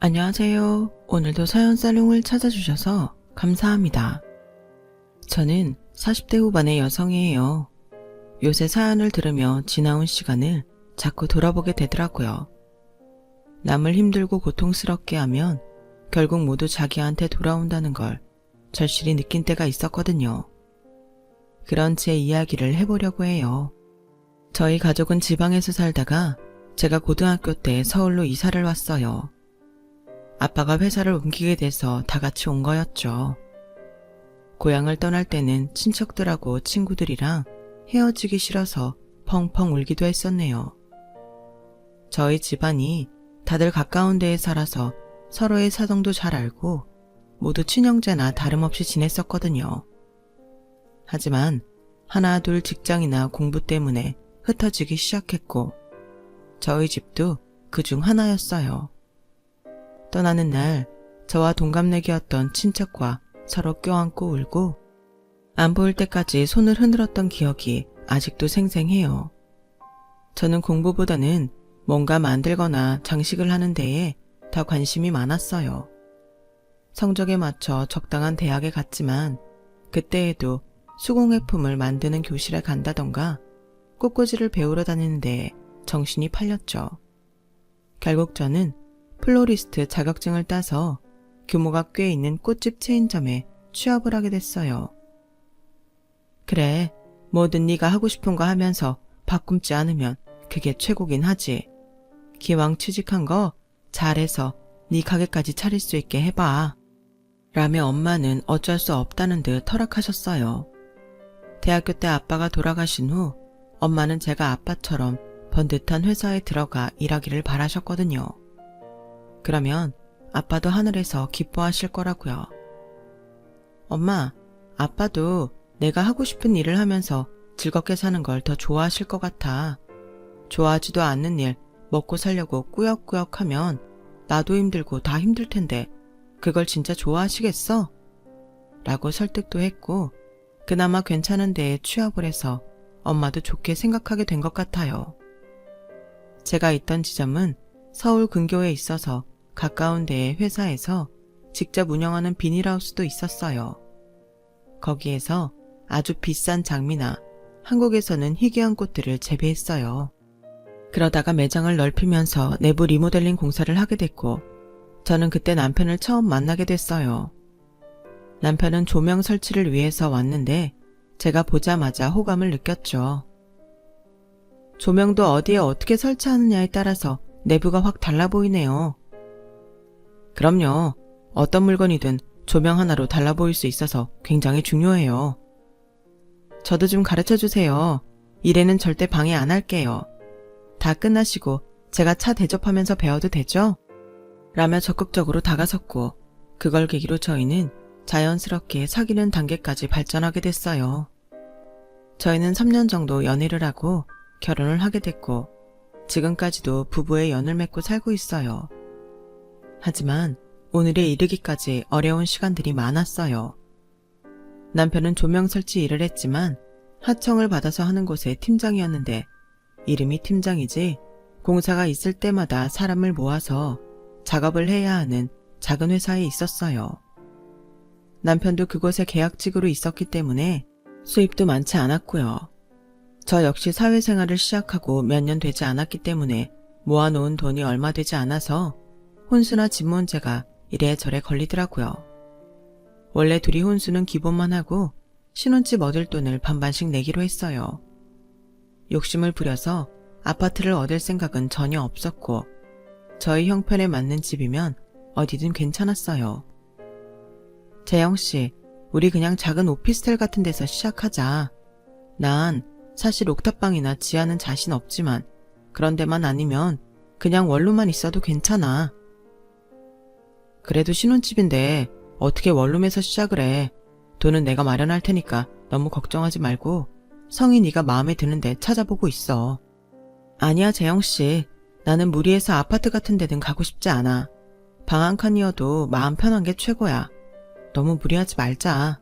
안녕하세요. 오늘도 사연 살롱을 찾아주셔서 감사합니다. 저는 40대 후반의 여성이에요. 요새 사연을 들으며 지나온 시간을 자꾸 돌아보게 되더라고요. 남을 힘들고 고통스럽게 하면 결국 모두 자기한테 돌아온다는 걸 절실히 느낀 때가 있었거든요. 그런 제 이야기를 해보려고 해요. 저희 가족은 지방에서 살다가 제가 고등학교 때 서울로 이사를 왔어요. 아빠가 회사를 옮기게 돼서 다 같이 온 거였죠. 고향을 떠날 때는 친척들하고 친구들이랑 헤어지기 싫어서 펑펑 울기도 했었네요. 저희 집안이 다들 가까운 데에 살아서 서로의 사정도 잘 알고 모두 친형제나 다름없이 지냈었거든요. 하지만 하나 둘 직장이나 공부 때문에 흩어지기 시작했고 저희 집도 그중 하나였어요. 떠나는 날 저와 동갑내기였던 친척과 서로 껴안고 울고 안 보일 때까지 손을 흔들었던 기억이 아직도 생생해요. 저는 공부보다는 뭔가 만들거나 장식을 하는 데에 더 관심이 많았어요. 성적에 맞춰 적당한 대학에 갔지만 그때에도 수공예품을 만드는 교실에 간다던가 꽃꽂이를 배우러 다니는 데에 정신이 팔렸죠. 결국 저는 플로리스트 자격증을 따서 규모가 꽤 있는 꽃집 체인점에 취업을 하게 됐어요. 그래, 뭐든 네가 하고 싶은 거 하면서 밥 굶지 않으면 그게 최고긴 하지. 기왕 취직한 거 잘해서 네 가게까지 차릴 수 있게 해봐. 라며 엄마는 어쩔 수 없다는 듯 허락하셨어요. 대학교 때 아빠가 돌아가신 후 엄마는 제가 아빠처럼 번듯한 회사에 들어가 일하기를 바라셨거든요. 그러면 아빠도 하늘에서 기뻐하실 거라고요. 엄마, 아빠도 내가 하고 싶은 일을 하면서 즐겁게 사는 걸 더 좋아하실 것 같아. 좋아하지도 않는 일 먹고 살려고 꾸역꾸역 하면 나도 힘들고 다 힘들 텐데 그걸 진짜 좋아하시겠어? 라고 설득도 했고 그나마 괜찮은 데에 취업을 해서 엄마도 좋게 생각하게 된 것 같아요. 제가 있던 지점은 서울 근교에 있어서 가까운 데의 회사에서 직접 운영하는 비닐하우스도 있었어요. 거기에서 아주 비싼 장미나 한국에서는 희귀한 꽃들을 재배했어요. 그러다가 매장을 넓히면서 내부 리모델링 공사를 하게 됐고 저는 그때 남편을 처음 만나게 됐어요. 남편은 조명 설치를 위해서 왔는데 제가 보자마자 호감을 느꼈죠. 조명도 어디에 어떻게 설치하느냐에 따라서 내부가 확 달라 보이네요. 그럼요. 어떤 물건이든 조명 하나로 달라 보일 수 있어서 굉장히 중요해요. 저도 좀 가르쳐주세요. 일에는 절대 방해 안 할게요. 다 끝나시고 제가 차 대접하면서 배워도 되죠? 라며 적극적으로 다가섰고 그걸 계기로 저희는 자연스럽게 사귀는 단계까지 발전하게 됐어요. 저희는 3년 정도 연애를 하고 결혼을 하게 됐고 지금까지도 부부의 연을 맺고 살고 있어요. 하지만 오늘에 이르기까지 어려운 시간들이 많았어요. 남편은 조명 설치 일을 했지만 하청을 받아서 하는 곳의 팀장이었는데 이름이 팀장이지 공사가 있을 때마다 사람을 모아서 작업을 해야 하는 작은 회사에 있었어요. 남편도 그곳에 계약직으로 있었기 때문에 수입도 많지 않았고요. 저 역시 사회생활을 시작하고 몇 년 되지 않았기 때문에 모아놓은 돈이 얼마 되지 않아서 혼수나 집 문제가 이래저래 걸리더라고요. 원래 둘이 혼수는 기본만 하고 신혼집 얻을 돈을 반반씩 내기로 했어요. 욕심을 부려서 아파트를 얻을 생각은 전혀 없었고 저희 형편에 맞는 집이면 어디든 괜찮았어요. 재영씨, 우리 그냥 작은 오피스텔 같은 데서 시작하자. 난 사실 옥탑방이나 지하는 자신 없지만 그런 데만 아니면 그냥 원룸만 있어도 괜찮아. 그래도 신혼집인데 어떻게 원룸에서 시작을 해. 돈은 내가 마련할 테니까 너무 걱정하지 말고 성이 네가 마음에 드는데 찾아보고 있어. 아니야 재영씨, 나는 무리해서 아파트 같은 데는 가고 싶지 않아. 방 한 칸이어도 마음 편한 게 최고야. 너무 무리하지 말자.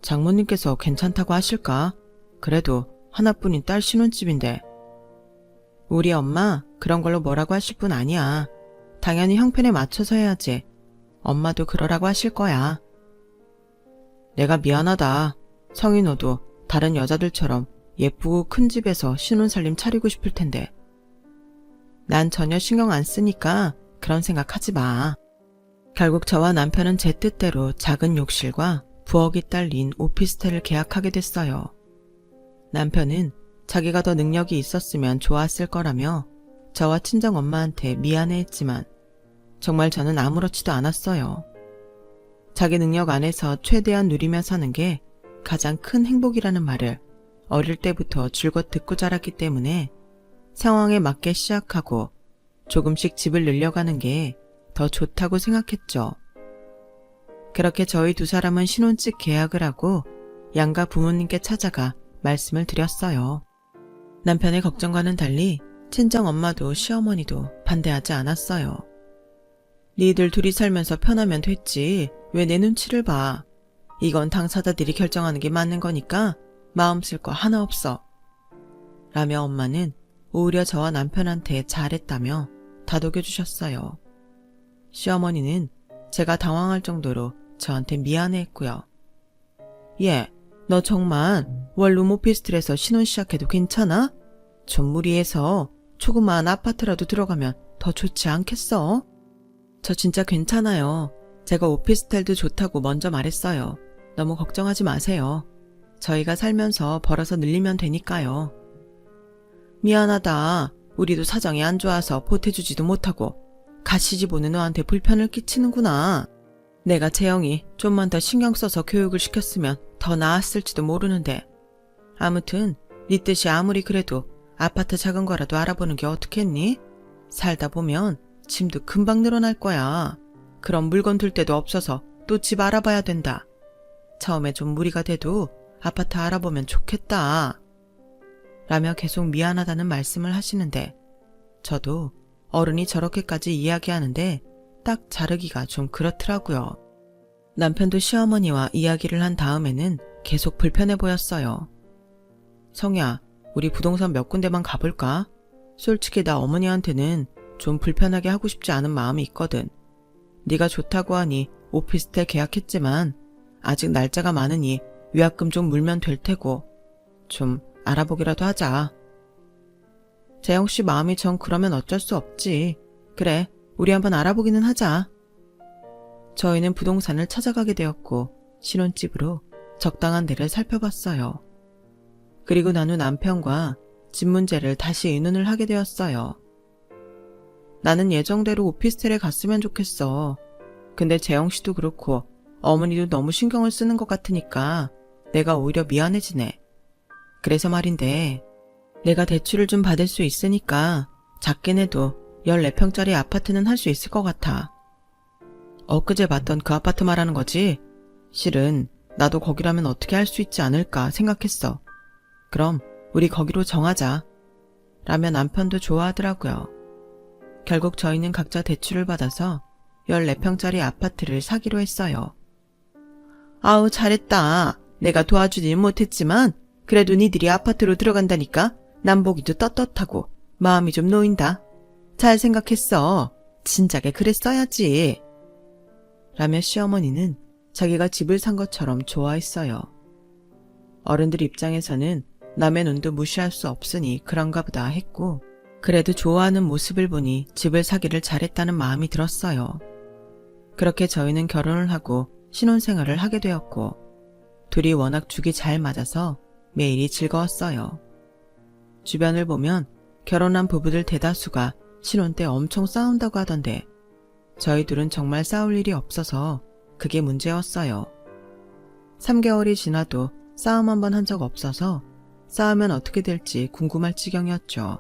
장모님께서 괜찮다고 하실까? 그래도 하나뿐인 딸 신혼집인데. 우리 엄마 그런 걸로 뭐라고 하실 분 아니야. 당연히 형편에 맞춰서 해야지. 엄마도 그러라고 하실 거야. 내가 미안하다. 성희 너도 다른 여자들처럼 예쁘고 큰 집에서 신혼살림 차리고 싶을 텐데. 난 전혀 신경 안 쓰니까 그런 생각하지 마. 결국 저와 남편은 제 뜻대로 작은 욕실과 부엌이 딸린 오피스텔을 계약하게 됐어요. 남편은 자기가 더 능력이 있었으면 좋았을 거라며 저와 친정엄마한테 미안해했지만 정말 저는 아무렇지도 않았어요. 자기 능력 안에서 최대한 누리며 사는 게 가장 큰 행복이라는 말을 어릴 때부터 줄곧 듣고 자랐기 때문에 상황에 맞게 시작하고 조금씩 집을 늘려가는 게 더 좋다고 생각했죠. 그렇게 저희 두 사람은 신혼집 계약을 하고 양가 부모님께 찾아가 말씀을 드렸어요. 남편의 걱정과는 달리 친정엄마도 시어머니도 반대하지 않았어요. 니들 둘이 살면서 편하면 됐지 왜 내 눈치를 봐. 이건 당사자들이 결정하는 게 맞는 거니까 마음 쓸 거 하나 없어. 라며 엄마는 오히려 저와 남편한테 잘했다며 다독여 주셨어요. 시어머니는 제가 당황할 정도로 저한테 미안해했고요. 얘, 너 정말 원룸 오피스텔에서 신혼 시작해도 괜찮아? 좀 무리해서 조그마한 아파트라도 들어가면 더 좋지 않겠어? 저 진짜 괜찮아요. 제가 오피스텔도 좋다고 먼저 말했어요. 너무 걱정하지 마세요. 저희가 살면서 벌어서 늘리면 되니까요. 미안하다. 우리도 사정이 안 좋아서 보태주지도 못하고 가시지 보는 너한테 불편을 끼치는구나. 내가 재영이 좀만 더 신경 써서 교육을 시켰으면 더 나았을지도 모르는데. 아무튼 네 뜻이 아무리 그래도 아파트 작은 거라도 알아보는 게 어떻겠니? 살다 보면 짐도 금방 늘어날 거야. 그럼 물건 둘 데도 없어서 또 집 알아봐야 된다. 처음에 좀 무리가 돼도 아파트 알아보면 좋겠다. 라며 계속 미안하다는 말씀을 하시는데 저도 어른이 저렇게까지 이야기하는데 딱 자르기가 좀 그렇더라고요. 남편도 시어머니와 이야기를 한 다음에는 계속 불편해 보였어요. 성희야, 우리 부동산 몇 군데만 가볼까? 솔직히 나 어머니한테는 좀 불편하게 하고 싶지 않은 마음이 있거든. 네가 좋다고 하니 오피스텔 계약했지만 아직 날짜가 많으니 위약금 좀 물면 될 테고 좀 알아보기라도 하자. 재영씨 마음이 정 그러면 어쩔 수 없지. 그래, 우리 한번 알아보기는 하자. 저희는 부동산을 찾아가게 되었고 신혼집으로 적당한 데를 살펴봤어요. 그리고 난 후 남편과 집 문제를 다시 의논을 하게 되었어요. 나는 예정대로 오피스텔에 갔으면 좋겠어. 근데 재영씨도 그렇고 어머니도 너무 신경을 쓰는 것 같으니까 내가 오히려 미안해지네. 그래서 말인데 내가 대출을 좀 받을 수 있으니까 작긴 해도 14평짜리 아파트는 할 수 있을 것 같아. 엊그제 봤던 그 아파트 말하는 거지? 실은 나도 거기라면 어떻게 할 수 있지 않을까 생각했어. 그럼 우리 거기로 정하자. 라며 남편도 좋아하더라고요. 결국 저희는 각자 대출을 받아서 14평짜리 아파트를 사기로 했어요. 아우 잘했다. 내가 도와주지는 못했지만 그래도 니들이 아파트로 들어간다니까 난 보기도 떳떳하고 마음이 좀 놓인다. 잘 생각했어. 진작에 그랬어야지. 라며 시어머니는 자기가 집을 산 것처럼 좋아했어요. 어른들 입장에서는 남의 눈도 무시할 수 없으니 그런가 보다 했고 그래도 좋아하는 모습을 보니 집을 사기를 잘했다는 마음이 들었어요. 그렇게 저희는 결혼을 하고 신혼생활을 하게 되었고 둘이 워낙 죽이 잘 맞아서 매일이 즐거웠어요. 주변을 보면 결혼한 부부들 대다수가 신혼 때 엄청 싸운다고 하던데 저희 둘은 정말 싸울 일이 없어서 그게 문제였어요. 3개월이 지나도 싸움 한 번 한 적 없어서 싸우면 어떻게 될지 궁금할 지경이었죠.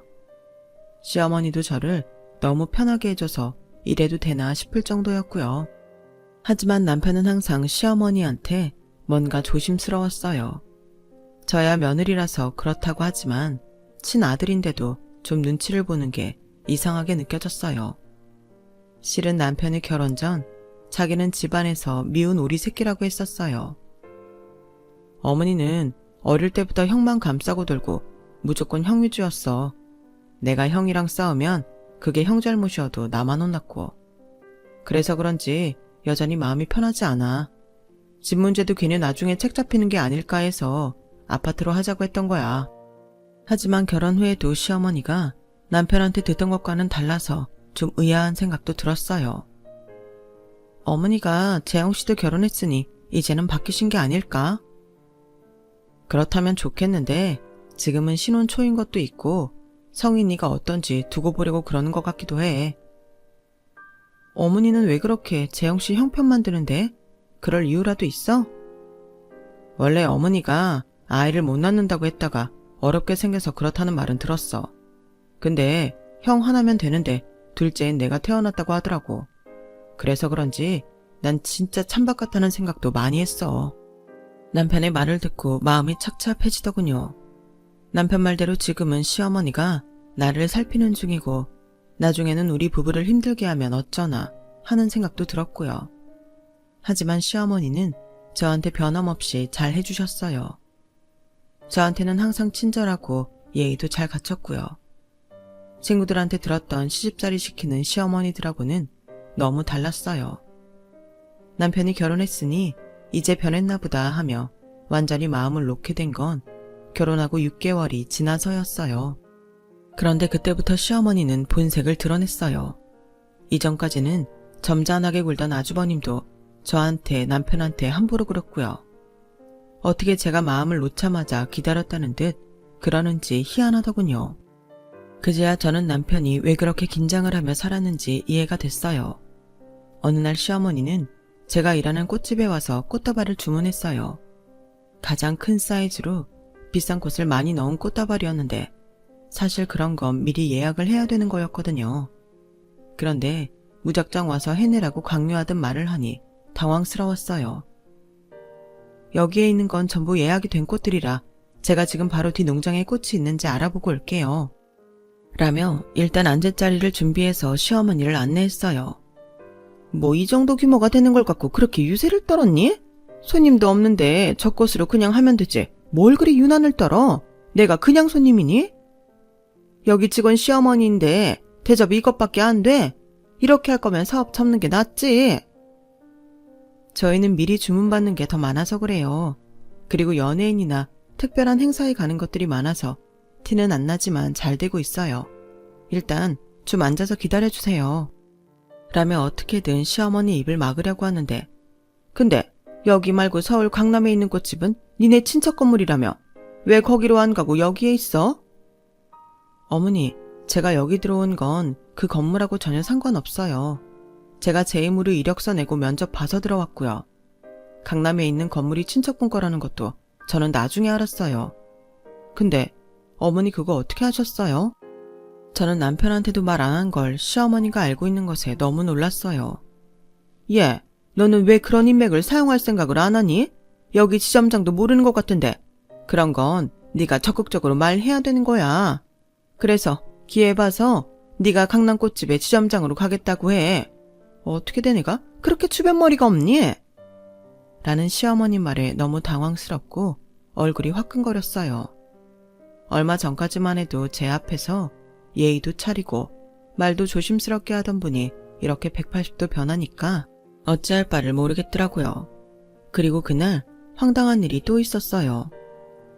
시어머니도 저를 너무 편하게 해줘서 이래도 되나 싶을 정도였고요. 하지만 남편은 항상 시어머니한테 뭔가 조심스러웠어요. 저야 며느리라서 그렇다고 하지만 친아들인데도 좀 눈치를 보는 게 이상하게 느껴졌어요. 실은 남편이 결혼 전 자기는 집안에서 미운 오리 새끼라고 했었어요. 어머니는 어릴 때부터 형만 감싸고 돌고 무조건 형 위주였어. 내가 형이랑 싸우면 그게 형 잘못이어도 나만 혼났고. 그래서 그런지 여전히 마음이 편하지 않아. 집 문제도 괜히 나중에 책 잡히는 게 아닐까 해서 아파트로 하자고 했던 거야. 하지만 결혼 후에도 시어머니가 남편한테 듣던 것과는 달라서 좀 의아한 생각도 들었어요. 어머니가 재영 씨도 결혼했으니 이제는 바뀌신 게 아닐까? 그렇다면 좋겠는데 지금은 신혼 초인 것도 있고 성인이가 어떤지 두고 보려고 그러는 것 같기도 해. 어머니는 왜 그렇게 재영 씨 형편만 드는데? 그럴 이유라도 있어? 원래 어머니가 아이를 못 낳는다고 했다가 어렵게 생겨서 그렇다는 말은 들었어. 근데 형 하나면 되는데 둘째인 내가 태어났다고 하더라고. 그래서 그런지 난 진짜 찬밥 같다는 생각도 많이 했어. 남편의 말을 듣고 마음이 착잡해지더군요. 남편 말대로 지금은 시어머니가 나를 살피는 중이고 나중에는 우리 부부를 힘들게 하면 어쩌나 하는 생각도 들었고요. 하지만 시어머니는 저한테 변함없이 잘 해주셨어요. 저한테는 항상 친절하고 예의도 잘 갖췄고요. 친구들한테 들었던 시집살이 시키는 시어머니들하고는 너무 달랐어요. 남편이 결혼했으니 이제 변했나 보다 하며 완전히 마음을 놓게 된 건 결혼하고 6개월이 지나서였어요. 그런데 그때부터 시어머니는 본색을 드러냈어요. 이전까지는 점잖하게 굴던 아주버님도 저한테 남편한테 함부로 굴었고요. 어떻게 제가 마음을 놓자마자 기다렸다는 듯 그러는지 희한하더군요. 그제야 저는 남편이 왜 그렇게 긴장을 하며 살았는지 이해가 됐어요. 어느 날 시어머니는 제가 일하는 꽃집에 와서 꽃다발을 주문했어요. 가장 큰 사이즈로 비싼 꽃을 많이 넣은 꽃다발이었는데 사실 그런 건 미리 예약을 해야 되는 거였거든요. 그런데 무작정 와서 해내라고 강요하듯 말을 하니 당황스러웠어요. 여기에 있는 건 전부 예약이 된 꽃들이라 제가 지금 바로 뒤 농장에 꽃이 있는지 알아보고 올게요. 라며 일단 앉을 자리를 준비해서 시어머니를 안내했어요. 뭐 이 정도 규모가 되는 걸 갖고 그렇게 유세를 떨었니? 손님도 없는데 저 꽃으로 그냥 하면 되지. 뭘 그리 유난을 떨어? 내가 그냥 손님이니? 여기 직원 시어머니인데 대접이 이것밖에 안 돼. 이렇게 할 거면 사업 접는 게 낫지. 저희는 미리 주문받는 게 더 많아서 그래요. 그리고 연예인이나 특별한 행사에 가는 것들이 많아서 티는 안 나지만 잘 되고 있어요. 일단 좀 앉아서 기다려주세요. 라며 어떻게든 시어머니 입을 막으려고 하는데 근데 여기 말고 서울 강남에 있는 꽃집은 니네 친척 건물이라며 왜 거기로 안 가고 여기에 있어? 어머니, 제가 여기 들어온 건 그 건물하고 전혀 상관없어요. 제가 제 힘으로 이력서 내고 면접 봐서 들어왔고요. 강남에 있는 건물이 친척분 거라는 것도 저는 나중에 알았어요. 근데 어머니 그거 어떻게 하셨어요? 저는 남편한테도 말 안 한 걸 시어머니가 알고 있는 것에 너무 놀랐어요. 얘, 너는 왜 그런 인맥을 사용할 생각을 안 하니? 여기 지점장도 모르는 것 같은데. 그런 건 네가 적극적으로 말해야 되는 거야. 그래서 기회 봐서 네가 강남 꽃집에 지점장으로 가겠다고 해. 어떻게 된 애가 그렇게 주변머리가 없니? 라는 시어머니 말에 너무 당황스럽고 얼굴이 화끈거렸어요. 얼마 전까지만 해도 제 앞에서 예의도 차리고 말도 조심스럽게 하던 분이 이렇게 180도 변하니까 어찌할 바를 모르겠더라고요. 그리고 그날 황당한 일이 또 있었어요.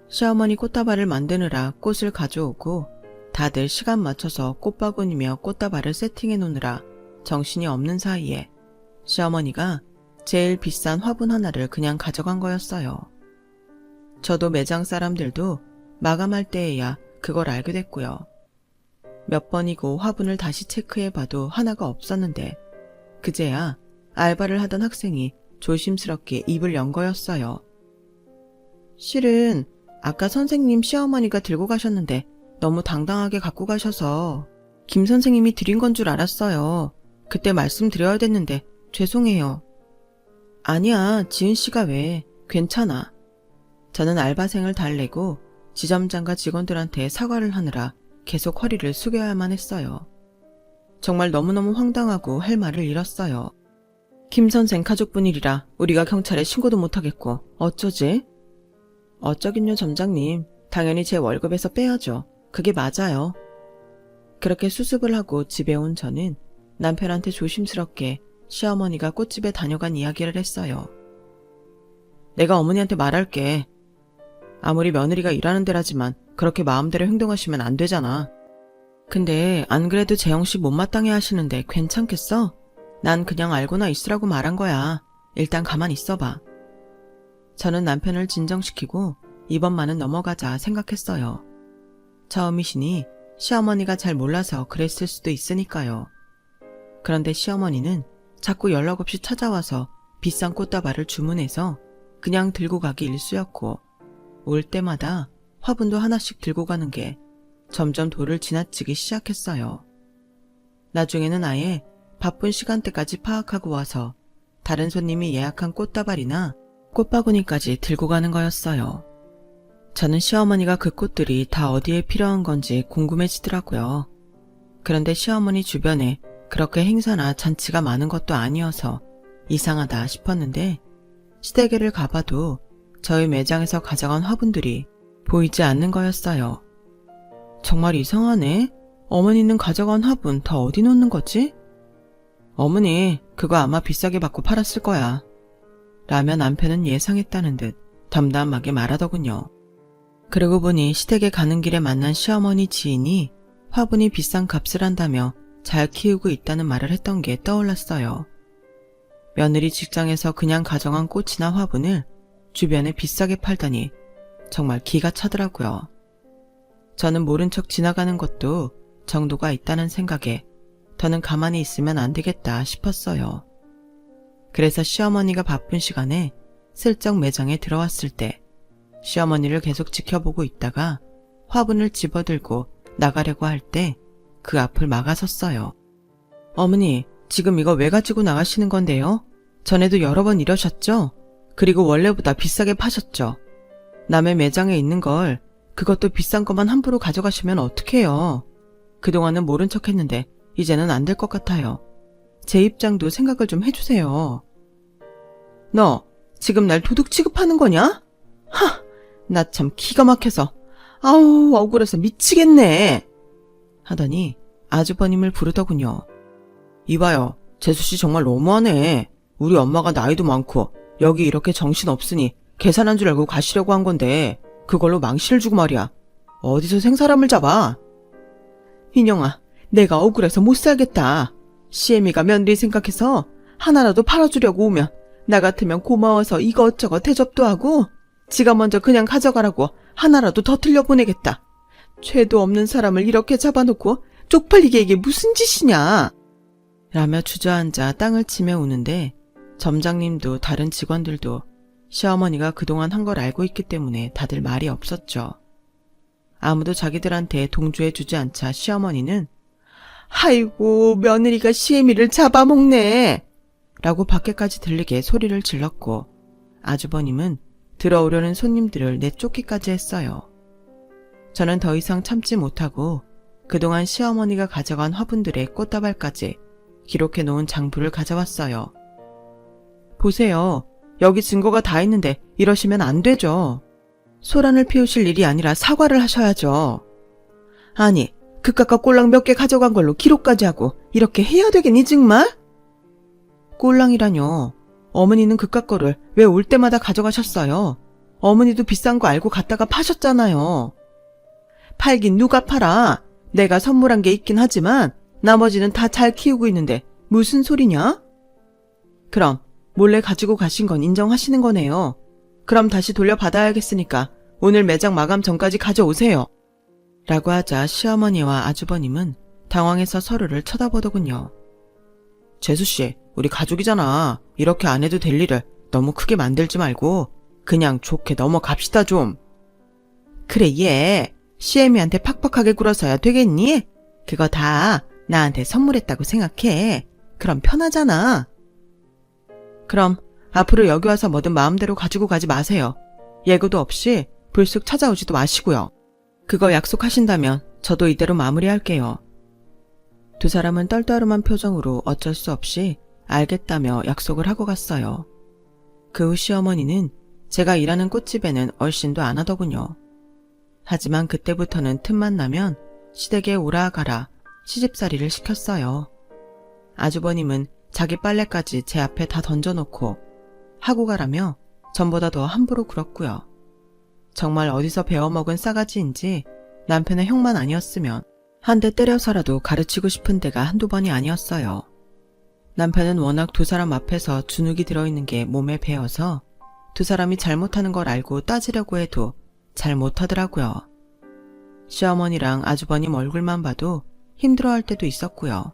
시어머니 꽃다발을 만드느라 꽃을 가져오고 다들 시간 맞춰서 꽃바구니며 꽃다발을 세팅해 놓느라 정신이 없는 사이에 시어머니가 제일 비싼 화분 하나를 그냥 가져간 거였어요. 저도 매장 사람들도 마감할 때에야 그걸 알게 됐고요. 몇 번이고 화분을 다시 체크해봐도 하나가 없었는데 그제야 알바를 하던 학생이 조심스럽게 입을 연 거였어요. 실은 아까 선생님 시어머니가 들고 가셨는데 너무 당당하게 갖고 가셔서 김 선생님이 드린 건 줄 알았어요. 그때 말씀드려야 됐는데 죄송해요. 아니야, 지은 씨가 왜. 괜찮아. 저는 알바생을 달래고 지점장과 직원들한테 사과를 하느라 계속 허리를 숙여야만 했어요. 정말 너무너무 황당하고 할 말을 잃었어요. 김 선생 가족분 일이라 우리가 경찰에 신고도 못하겠고 어쩌지? 어쩌긴요 점장님. 당연히 제 월급에서 빼야죠. 그게 맞아요. 그렇게 수습을 하고 집에 온 저는 남편한테 조심스럽게 시어머니가 꽃집에 다녀간 이야기를 했어요. 내가 어머니한테 말할게. 아무리 며느리가 일하는 데라지만 그렇게 마음대로 행동하시면 안 되잖아. 근데 안 그래도 재영씨 못마땅해 하시는데 괜찮겠어? 난 그냥 알고나 있으라고 말한 거야. 일단 가만히 있어봐. 저는 남편을 진정시키고 이번만은 넘어가자 생각했어요. 처음이시니 시어머니가 잘 몰라서 그랬을 수도 있으니까요. 그런데 시어머니는 자꾸 연락 없이 찾아와서 비싼 꽃다발을 주문해서 그냥 들고 가기 일쑤였고 올 때마다 화분도 하나씩 들고 가는 게 점점 도를 지나치기 시작했어요. 나중에는 아예 바쁜 시간대까지 파악하고 와서 다른 손님이 예약한 꽃다발이나 꽃바구니까지 들고 가는 거였어요. 저는 시어머니가 그 꽃들이 다 어디에 필요한 건지 궁금해지더라고요. 그런데 시어머니 주변에 그렇게 행사나 잔치가 많은 것도 아니어서 이상하다 싶었는데 시댁에를 가봐도 저희 매장에서 가져간 화분들이 보이지 않는 거였어요. 정말 이상하네. 어머니는 가져간 화분 다 어디 놓는 거지? 어머니, 그거 아마 비싸게 받고 팔았을 거야. 라며 남편은 예상했다는 듯 담담하게 말하더군요. 그러고 보니 시댁에 가는 길에 만난 시어머니 지인이 화분이 비싼 값을 한다며 잘 키우고 있다는 말을 했던 게 떠올랐어요. 며느리 직장에서 그냥 가져간 꽃이나 화분을 주변에 비싸게 팔다니 정말 기가 차더라고요. 저는 모른 척 지나가는 것도 정도가 있다는 생각에 더는 가만히 있으면 안 되겠다 싶었어요. 그래서 시어머니가 바쁜 시간에 슬쩍 매장에 들어왔을 때 시어머니를 계속 지켜보고 있다가 화분을 집어들고 나가려고 할 때 그 앞을 막아섰어요. 어머니, 지금 이거 왜 가지고 나가시는 건데요? 전에도 여러 번 이러셨죠? 그리고 원래보다 비싸게 파셨죠? 남의 매장에 있는 걸 그것도 비싼 것만 함부로 가져가시면 어떡해요? 그동안은 모른 척 했는데 이제는 안 될 것 같아요. 제 입장도 생각을 좀 해주세요. 너 지금 날 도둑 취급하는 거냐? 하! 나 참 기가 막혀서 아우 억울해서 미치겠네. 하더니 아주버님을 부르더군요. 이봐요. 재수씨 정말 너무하네. 우리 엄마가 나이도 많고 여기 이렇게 정신없으니 계산한 줄 알고 가시려고 한 건데 그걸로 망신을 주고 말이야. 어디서 생사람을 잡아? 인영아, 내가 억울해서 못 살겠다. 시애미가 며느리 생각해서 하나라도 팔아주려고 오면 나 같으면 고마워서 이것저것 대접도 하고 지가 먼저 그냥 가져가라고 하나라도 더 들려보내겠다. 죄도 없는 사람을 이렇게 잡아놓고 쪽팔리게 이게 무슨 짓이냐. 라며 주저앉아 땅을 치며 우는데 점장님도 다른 직원들도 시어머니가 그동안 한 걸 알고 있기 때문에 다들 말이 없었죠. 아무도 자기들한테 동조해주지 않자 시어머니는 아이고 며느리가 시애미를 잡아먹네 라고 밖에까지 들리게 소리를 질렀고 아주버님은 들어오려는 손님들을 내쫓기까지 했어요. 저는 더 이상 참지 못하고 그동안 시어머니가 가져간 화분들의 꽃다발까지 기록해 놓은 장부를 가져왔어요. 보세요. 여기 증거가 다 있는데 이러시면 안 되죠. 소란을 피우실 일이 아니라 사과를 하셔야죠. 아니, 그깟 꼴랑 몇 개 가져간 걸로 기록까지 하고 이렇게 해야 되겠니 정말? 꼴랑이라뇨. 어머니는 그깟 거를 왜 올 때마다 가져가셨어요? 어머니도 비싼 거 알고 갔다가 파셨잖아요. 팔긴 누가 팔아. 내가 선물한 게 있긴 하지만 나머지는 다 잘 키우고 있는데 무슨 소리냐? 그럼 몰래 가지고 가신 건 인정하시는 거네요. 그럼 다시 돌려받아야겠으니까 오늘 매장 마감 전까지 가져오세요. 라고 하자 시어머니와 아주버님은 당황해서 서로를 쳐다보더군요. 재수씨, 우리 가족이잖아. 이렇게 안 해도 될 일을 너무 크게 만들지 말고 그냥 좋게 넘어갑시다 좀. 그래 얘, 시애미한테 팍팍하게 굴어서야 되겠니? 그거 다 나한테 선물했다고 생각해. 그럼 편하잖아. 그럼 앞으로 여기 와서 뭐든 마음대로 가지고 가지 마세요. 예고도 없이 불쑥 찾아오지도 마시고요. 그거 약속하신다면 저도 이대로 마무리할게요. 두 사람은 떨떠름한 표정으로 어쩔 수 없이 알겠다며 약속을 하고 갔어요. 그 후 시어머니는 제가 일하는 꽃집에는 얼씬도 안 하더군요. 하지만 그때부터는 틈만 나면 시댁에 오라 가라 시집살이를 시켰어요. 아주버님은 자기 빨래까지 제 앞에 다 던져놓고 하고 가라며 전보다 더 함부로 굴었고요. 정말 어디서 배워먹은 싸가지인지 남편의 형만 아니었으면 한 대 때려서라도 가르치고 싶은 데가 한두 번이 아니었어요. 남편은 워낙 두 사람 앞에서 주눅이 들어있는 게 몸에 배어서 두 사람이 잘못하는 걸 알고 따지려고 해도 잘 못하더라고요. 시어머니랑 아주버님 얼굴만 봐도 힘들어할 때도 있었고요.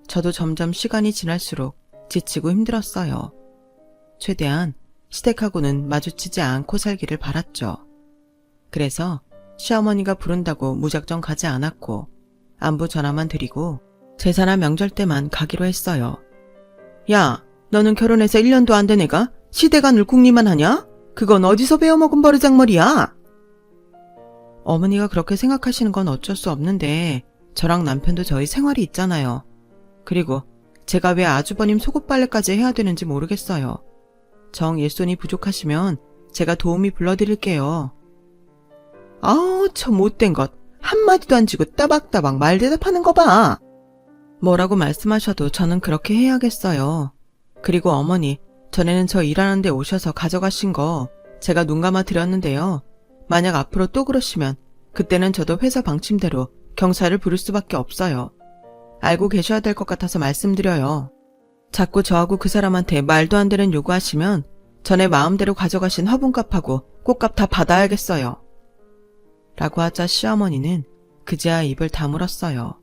저도 점점 시간이 지날수록 지치고 힘들었어요. 최대한 시댁하고는 마주치지 않고 살기를 바랐죠. 그래서 시어머니가 부른다고 무작정 가지 않았고 안부 전화만 드리고 제사나 명절 때만 가기로 했어요. 야, 너는 결혼해서 1년도 안 된 애가 시댁 안을 궁리만 하냐? 그건 어디서 배워먹은 버르장머리야? 어머니가 그렇게 생각하시는 건 어쩔 수 없는데 저랑 남편도 저희 생활이 있잖아요. 그리고 제가 왜 아주버님 속옷빨래까지 해야 되는지 모르겠어요. 정 일손이 부족하시면 제가 도우미 불러드릴게요. 아우, 저 못된 것. 한마디도 안 지고 따박따박 말 대답하는 거 봐. 뭐라고 말씀하셔도 저는 그렇게 해야겠어요. 그리고 어머니, 전에는 저 일하는 데 오셔서 가져가신 거 제가 눈 감아 드렸는데요. 만약 앞으로 또 그러시면 그때는 저도 회사 방침대로 경찰을 부를 수밖에 없어요. 알고 계셔야 될 것 같아서 말씀드려요. 자꾸 저하고 그 사람한테 말도 안 되는 요구하시면 전에 마음대로 가져가신 화분값하고 꽃값 다 받아야겠어요. 라고 하자 시어머니는 그제야 입을 다물었어요.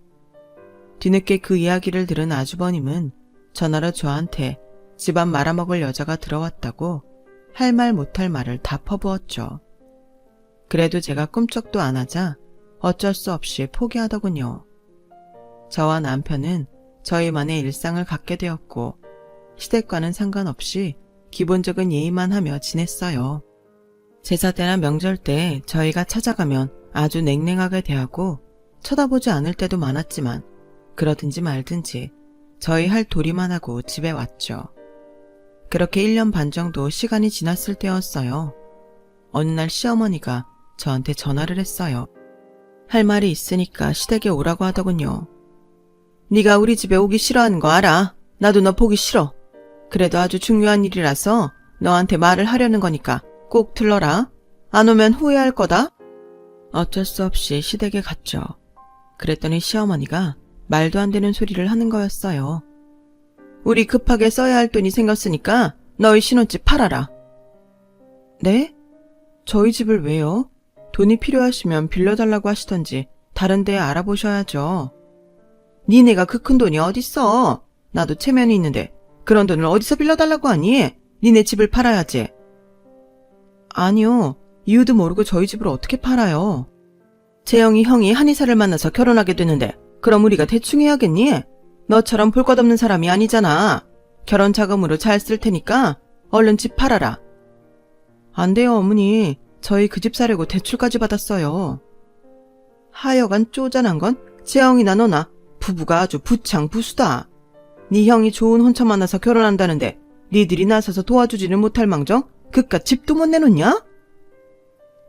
뒤늦게 그 이야기를 들은 아주버님은 전화로 저한테 집안 말아먹을 여자가 들어왔다고 할 말 못할 말을 다 퍼부었죠. 그래도 제가 꿈쩍도 안 하자 어쩔 수 없이 포기하더군요. 저와 남편은 저희만의 일상을 갖게 되었고 시댁과는 상관없이 기본적인 예의만 하며 지냈어요. 제사 때나 명절 때 저희가 찾아가면 아주 냉랭하게 대하고 쳐다보지 않을 때도 많았지만 그러든지 말든지 저희 할 도리만 하고 집에 왔죠. 그렇게 1년 반 정도 시간이 지났을 때였어요. 어느 날 시어머니가 저한테 전화를 했어요. 할 말이 있으니까 시댁에 오라고 하더군요. 네가 우리 집에 오기 싫어하는 거 알아. 나도 너 보기 싫어. 그래도 아주 중요한 일이라서 너한테 말을 하려는 거니까 꼭 들러라. 안 오면 후회할 거다. 어쩔 수 없이 시댁에 갔죠. 그랬더니 시어머니가 말도 안 되는 소리를 하는 거였어요. 우리 급하게 써야 할 돈이 생겼으니까 너희 신혼집 팔아라. 네? 저희 집을 왜요? 돈이 필요하시면 빌려달라고 하시던지 다른 데 알아보셔야죠. 니네가 그 큰 돈이 어딨어? 나도 체면이 있는데 그런 돈을 어디서 빌려달라고 하니? 니네 집을 팔아야지. 아니요. 이유도 모르고 저희 집을 어떻게 팔아요? 재영이 형이 한의사를 만나서 결혼하게 되는데 그럼 우리가 대충 해야겠니? 너처럼 볼 것 없는 사람이 아니잖아. 결혼 자금으로 잘 쓸 테니까 얼른 집 팔아라. 안 돼요, 어머니. 저희 그 집 사려고 대출까지 받았어요. 하여간 쪼잔한 건 재영이나 너나 부부가 아주 부창부수다. 네 형이 좋은 혼처 만나서 결혼한다는데 니들이 나서서 도와주지는 못할 망정 그깟 집도 못 내놓냐?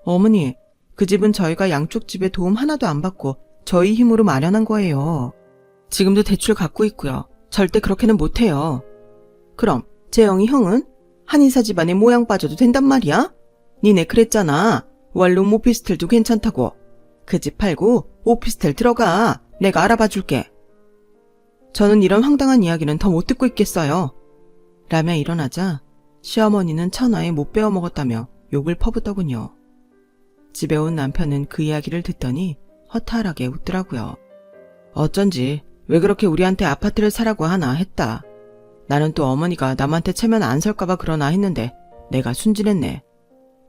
어머니, 그 집은 저희가 양쪽 집에 도움 하나도 안 받고 저희 힘으로 마련한 거예요. 지금도 대출 갖고 있고요. 절대 그렇게는 못해요. 그럼 재영이 형은? 한의사 집안에 모양 빠져도 된단 말이야? 니네 그랬잖아. 원룸 오피스텔도 괜찮다고. 그 집 팔고 오피스텔 들어가. 내가 알아봐 줄게. 저는 이런 황당한 이야기는 더 못 듣고 있겠어요. 라며 일어나자 시어머니는 천하에 못 베어 먹었다며 욕을 퍼붓더군요. 집에 온 남편은 그 이야기를 듣더니 허탈하게 웃더라고요. 어쩐지 왜 그렇게 우리한테 아파트를 사라고 하나 했다. 나는 또 어머니가 남한테 체면 안 설까봐 그러나 했는데 내가 순진했네.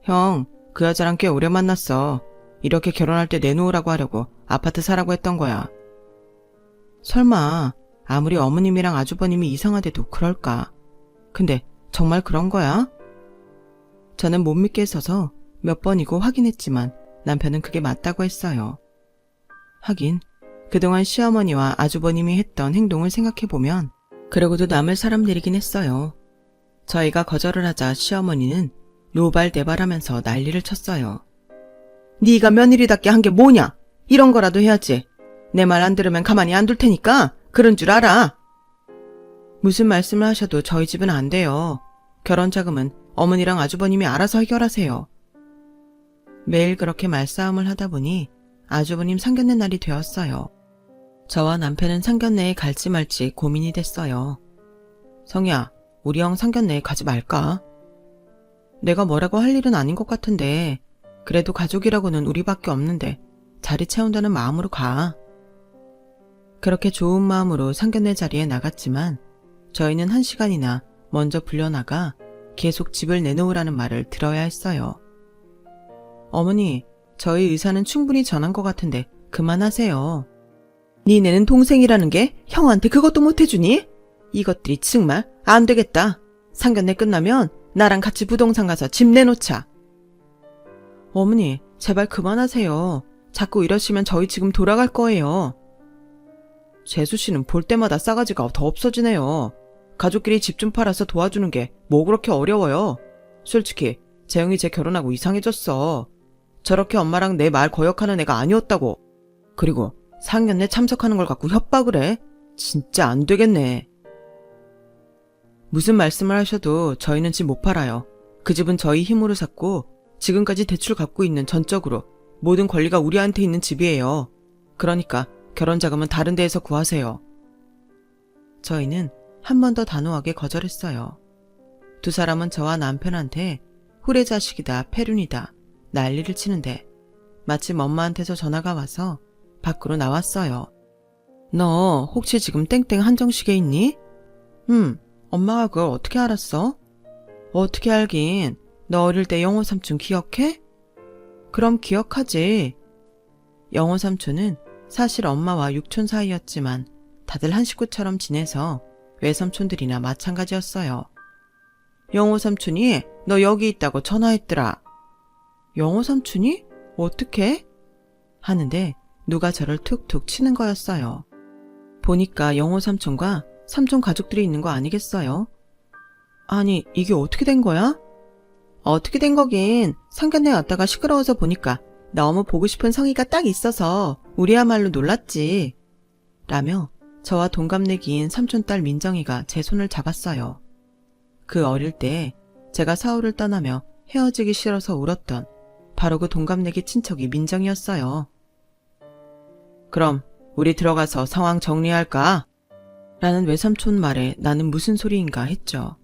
형, 그 여자랑 꽤 오래 만났어. 이렇게 결혼할 때 내놓으라고 하려고 아파트 사라고 했던 거야. 설마 아무리 어머님이랑 아주버님이 이상하대도 그럴까? 근데 정말 그런 거야? 저는 못 믿겠어서 몇 번이고 확인했지만 남편은 그게 맞다고 했어요. 하긴 그동안 시어머니와 아주버님이 했던 행동을 생각해보면 그러고도 남을 사람들이긴 했어요. 저희가 거절을 하자 시어머니는 노발대발하면서 난리를 쳤어요. 네가 며느리답게 한 게 뭐냐? 이런 거라도 해야지. 내 말 안 들으면 가만히 안 둘 테니까 그런 줄 알아. 무슨 말씀을 하셔도 저희 집은 안 돼요. 결혼 자금은 어머니랑 아주버님이 알아서 해결하세요. 매일 그렇게 말싸움을 하다 보니 아주버님 상견례 날이 되었어요. 저와 남편은 상견례에 갈지 말지 고민이 됐어요. 성희야, 우리 형 상견례에 가지 말까? 내가 뭐라고 할 일은 아닌 것 같은데 그래도 가족이라고는 우리밖에 없는데 자리 채운다는 마음으로 가. 그렇게 좋은 마음으로 상견례 자리에 나갔지만 저희는 1시간이나 먼저 불려나가 계속 집을 내놓으라는 말을 들어야 했어요. 어머니, 저희 의사는 충분히 전한 것 같은데 그만하세요. 니네는 동생이라는 게 형한테 그것도 못해주니? 이것들이 정말 안 되겠다. 상견례 끝나면 나랑 같이 부동산 가서 집 내놓자. 어머니, 제발 그만하세요. 자꾸 이러시면 저희 지금 돌아갈 거예요. 재수씨는 볼 때마다 싸가지가 더 없어지네요. 가족끼리 집 좀 팔아서 도와주는 게 뭐 그렇게 어려워요. 솔직히 재영이 제 결혼하고 이상해졌어. 저렇게 엄마랑 내 말 거역하는 애가 아니었다고. 그리고 상견례 참석하는 걸 갖고 협박을 해? 진짜 안 되겠네. 무슨 말씀을 하셔도 저희는 집 못 팔아요. 그 집은 저희 힘으로 샀고 지금까지 대출 갚고 있는 전적으로 모든 권리가 우리한테 있는 집이에요. 그러니까 결혼 자금은 다른 데에서 구하세요. 저희는 한 번 더 단호하게 거절했어요. 두 사람은 저와 남편한테 후레자식이다, 패륜이다 난리를 치는데 마침 엄마한테서 전화가 와서 밖으로 나왔어요. 너 혹시 지금 땡땡 한정식에 있니? 엄마가 그걸 어떻게 알았어? 어떻게 알긴. 너 어릴 때 영호 삼촌 기억해? 그럼 기억하지. 영호 삼촌은 사실 엄마와 육촌 사이였지만 다들 한 식구처럼 지내서 외삼촌들이나 마찬가지였어요. 영호 삼촌이 너 여기 있다고 전화했더라. 영호 삼촌이? 어떻게? 하는데 누가 저를 툭툭 치는 거였어요. 보니까 영호 삼촌과 삼촌 가족들이 있는 거 아니겠어요? 아니, 이게 어떻게 된 거야? 어떻게 된 거긴 상견례 왔다가 시끄러워서 보니까 너무 보고 싶은 성의가 딱 있어서 우리야말로 놀랐지. 라며 저와 동갑내기인 삼촌딸 민정이가 제 손을 잡았어요. 그 어릴 때 제가 사후를 떠나며 헤어지기 싫어서 울었던 바로 그 동갑내기 친척이 민정이었어요. 그럼 우리 들어가서 상황 정리할까? 라는 외삼촌 말에 나는 무슨 소리인가 했죠.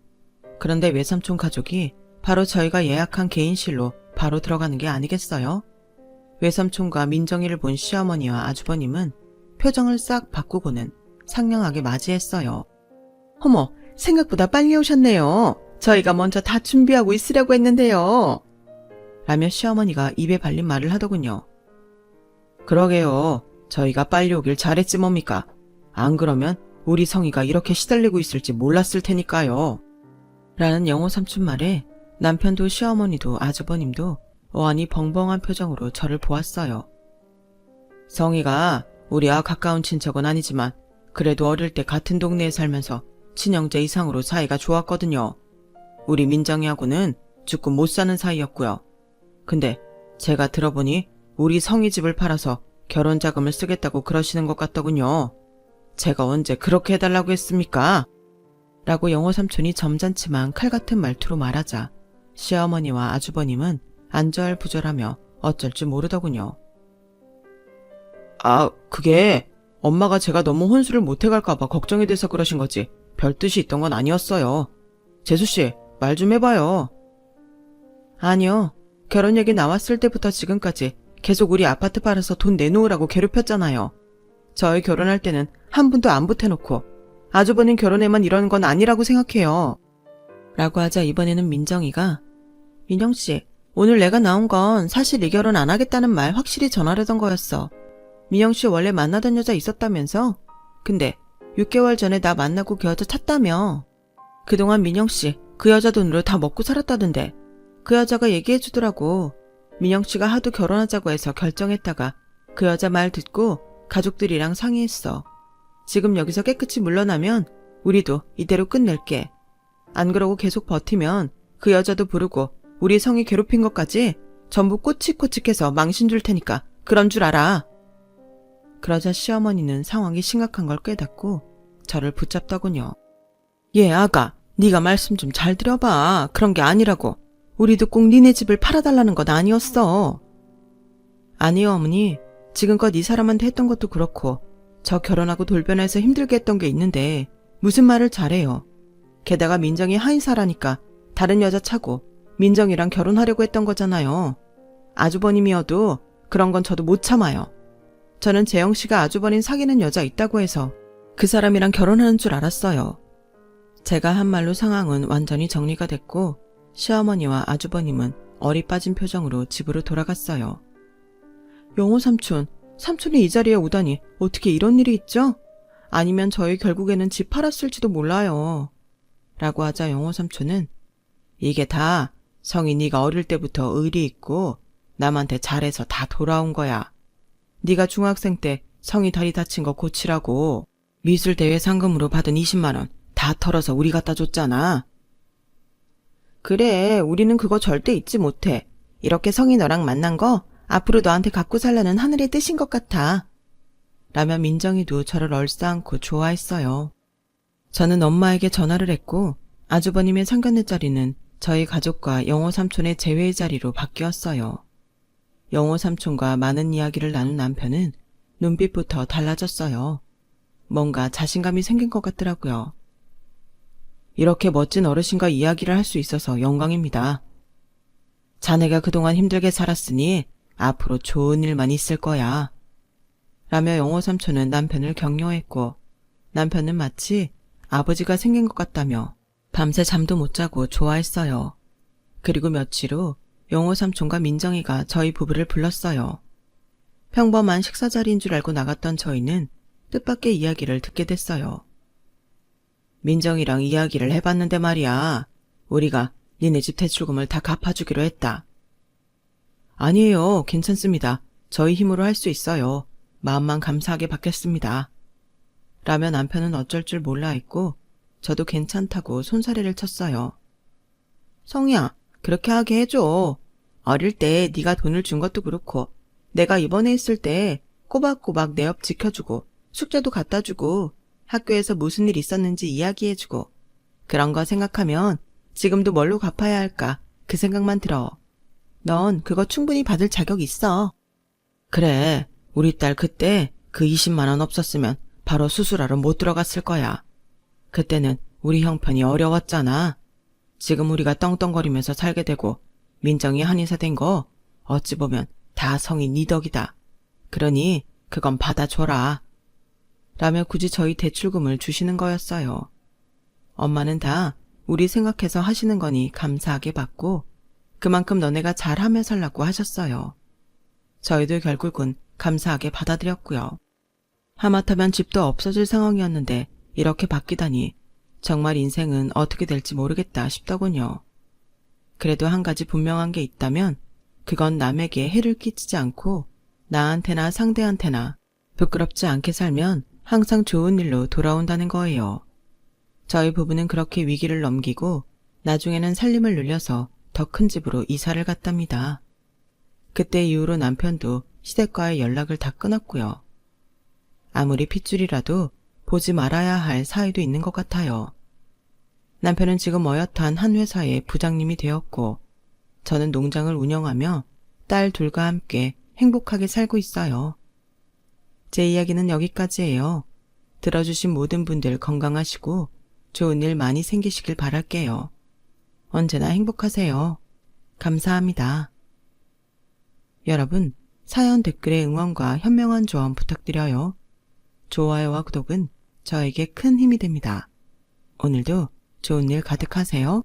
그런데 외삼촌 가족이 바로 저희가 예약한 개인실로 바로 들어가는 게 아니겠어요? 외삼촌과 민정이를 본 시어머니와 아주버님은 표정을 싹 바꾸고는 상냥하게 맞이했어요. 어머, 생각보다 빨리 오셨네요. 저희가 먼저 다 준비하고 있으려고 했는데요. 라며 시어머니가 입에 발린 말을 하더군요. 그러게요. 저희가 빨리 오길 잘했지 뭡니까. 안 그러면 우리 성희가 이렇게 시달리고 있을지 몰랐을 테니까요. 라는 영호 삼촌 말에 남편도 시어머니도 아주버님도 어안이 벙벙한 표정으로 저를 보았어요. 성희가 우리와 가까운 친척은 아니지만 그래도 어릴 때 같은 동네에 살면서 친형제 이상으로 사이가 좋았거든요. 우리 민정이하고는 죽고 못 사는 사이였고요. 근데 제가 들어보니 우리 성희 집을 팔아서 결혼 자금을 쓰겠다고 그러시는 것 같더군요. 제가 언제 그렇게 해달라고 했습니까? 라고 영호 삼촌이 점잖지만 칼같은 말투로 말하자 시어머니와 아주버님은 안절부절하며 어쩔 줄 모르더군요. 아, 그게 엄마가 제가 너무 혼수를 못해갈까봐 걱정이 돼서 그러신 거지 별 뜻이 있던 건 아니었어요. 재수씨, 말 좀 해봐요. 아니요. 결혼 얘기 나왔을 때부터 지금까지 계속 우리 아파트 팔아서 돈 내놓으라고 괴롭혔잖아요. 저희 결혼할 때는 한 분도 안 보태놓고 아주버님 결혼에만 이러는 건 아니라고 생각해요. 라고 하자 이번에는 민정이가 민영씨, 오늘 내가 나온 건 사실 이 결혼 안 하겠다는 말 확실히 전하려던 거였어. 민영씨 원래 만나던 여자 있었다면서? 근데 6개월 전에 나 만나고 그 여자 찾다며. 그동안 민영씨 그 여자 돈으로 다 먹고 살았다던데. 그 여자가 얘기해주더라고. 민영씨가 하도 결혼하자고 해서 결정했다가 그 여자 말 듣고 가족들이랑 상의했어. 지금 여기서 깨끗이 물러나면 우리도 이대로 끝낼게. 안 그러고 계속 버티면 그 여자도 부르고 우리 성이 괴롭힌 것까지 전부 꼬치꼬치해서 망신 줄 테니까 그런 줄 알아. 그러자 시어머니는 상황이 심각한 걸 깨닫고 저를 붙잡더군요. 예, 아가, 네가 말씀 좀 잘 들어봐. 그런 게 아니라고. 우리도 꼭 니네 집을 팔아달라는 건 아니었어. 아니요, 어머니. 지금껏 이 사람한테 했던 것도 그렇고 저 결혼하고 돌변해서 힘들게 했던 게 있는데 무슨 말을 잘해요. 게다가 민정이 한의사라니까 다른 여자 차고 민정이랑 결혼하려고 했던 거잖아요. 아주버님이어도 그런 건 저도 못 참아요. 저는 재영 씨가 아주버님 사귀는 여자 있다고 해서 그 사람이랑 결혼하는 줄 알았어요. 제가 한 말로 상황은 완전히 정리가 됐고 시어머니와 아주버님은 어리 빠진 표정으로 집으로 돌아갔어요. 영호 삼촌, 삼촌이 이 자리에 오다니 어떻게 이런 일이 있죠? 아니면 저희 결국에는 집 팔았을지도 몰라요. 라고 하자 영호 삼촌은 이게 다 성이 네가 어릴 때부터 의리 있고 남한테 잘해서 다 돌아온 거야. 네가 중학생 때 성이 다리 다친 거 고치라고 미술대회 상금으로 받은 20만 원 다 털어서 우리 갖다 줬잖아. 그래, 우리는 그거 절대 잊지 못해. 이렇게 성이 너랑 만난 거 앞으로 너한테 갖고 살라는 하늘의 뜻인 것 같아. 라며 민정이도 저를 얼싸안고 좋아했어요. 저는 엄마에게 전화를 했고 아주버님의 상견례 자리는 저희 가족과 영호 삼촌의 재회의 자리로 바뀌었어요. 영호 삼촌과 많은 이야기를 나눈 남편은 눈빛부터 달라졌어요. 뭔가 자신감이 생긴 것 같더라고요. 이렇게 멋진 어르신과 이야기를 할 수 있어서 영광입니다. 자네가 그동안 힘들게 살았으니 앞으로 좋은 일만 있을 거야. 라며 영호 삼촌은 남편을 격려했고 남편은 마치 아버지가 생긴 것 같다며 밤새 잠도 못 자고 좋아했어요. 그리고 며칠 후 영호 삼촌과 민정이가 저희 부부를 불렀어요. 평범한 식사 자리인 줄 알고 나갔던 저희는 뜻밖의 이야기를 듣게 됐어요. 민정이랑 이야기를 해봤는데 말이야. 우리가 니네 집 대출금을 다 갚아주기로 했다. 아니에요. 괜찮습니다. 저희 힘으로 할 수 있어요. 마음만 감사하게 받겠습니다. 라며 남편은 어쩔 줄 몰라 했고 저도 괜찮다고 손사래를 쳤어요. 성희야, 그렇게 하게 해줘. 어릴 때 네가 돈을 준 것도 그렇고 내가 입원해 있을 때 꼬박꼬박 내 옆 지켜주고 숙제도 갖다 주고 학교에서 무슨 일 있었는지 이야기해주고 그런 거 생각하면 지금도 뭘로 갚아야 할까 그 생각만 들어. 넌 그거 충분히 받을 자격 있어. 그래, 우리 딸 그때 그 20만 원 없었으면 바로 수술하러 못 들어갔을 거야. 그때는 우리 형편이 어려웠잖아. 지금 우리가 떵떵거리면서 살게 되고 민정이 한의사 된 거 어찌 보면 다 성이 네 덕이다. 그러니 그건 받아줘라. 라며 굳이 저희 대출금을 주시는 거였어요. 엄마는 다 우리 생각해서 하시는 거니 감사하게 받고 그만큼 너네가 잘하며 살라고 하셨어요. 저희도 결국은 감사하게 받아들였고요. 하마터면 집도 없어질 상황이었는데 이렇게 바뀌다니 정말 인생은 어떻게 될지 모르겠다 싶더군요. 그래도 한 가지 분명한 게 있다면 그건 남에게 해를 끼치지 않고 나한테나 상대한테나 부끄럽지 않게 살면 항상 좋은 일로 돌아온다는 거예요. 저희 부부는 그렇게 위기를 넘기고 나중에는 살림을 늘려서 더 큰 집으로 이사를 갔답니다. 그때 이후로 남편도 시댁과의 연락을 다 끊었고요. 아무리 핏줄이라도 보지 말아야 할 사이도 있는 것 같아요. 남편은 지금 어엿한 한 회사의 부장님이 되었고 저는 농장을 운영하며 딸 둘과 함께 행복하게 살고 있어요. 제 이야기는 여기까지예요. 들어주신 모든 분들 건강하시고 좋은 일 많이 생기시길 바랄게요. 언제나 행복하세요. 감사합니다. 여러분, 사연 댓글에 응원과 현명한 조언 부탁드려요. 좋아요와 구독은 저에게 큰 힘이 됩니다. 오늘도 좋은 일 가득하세요.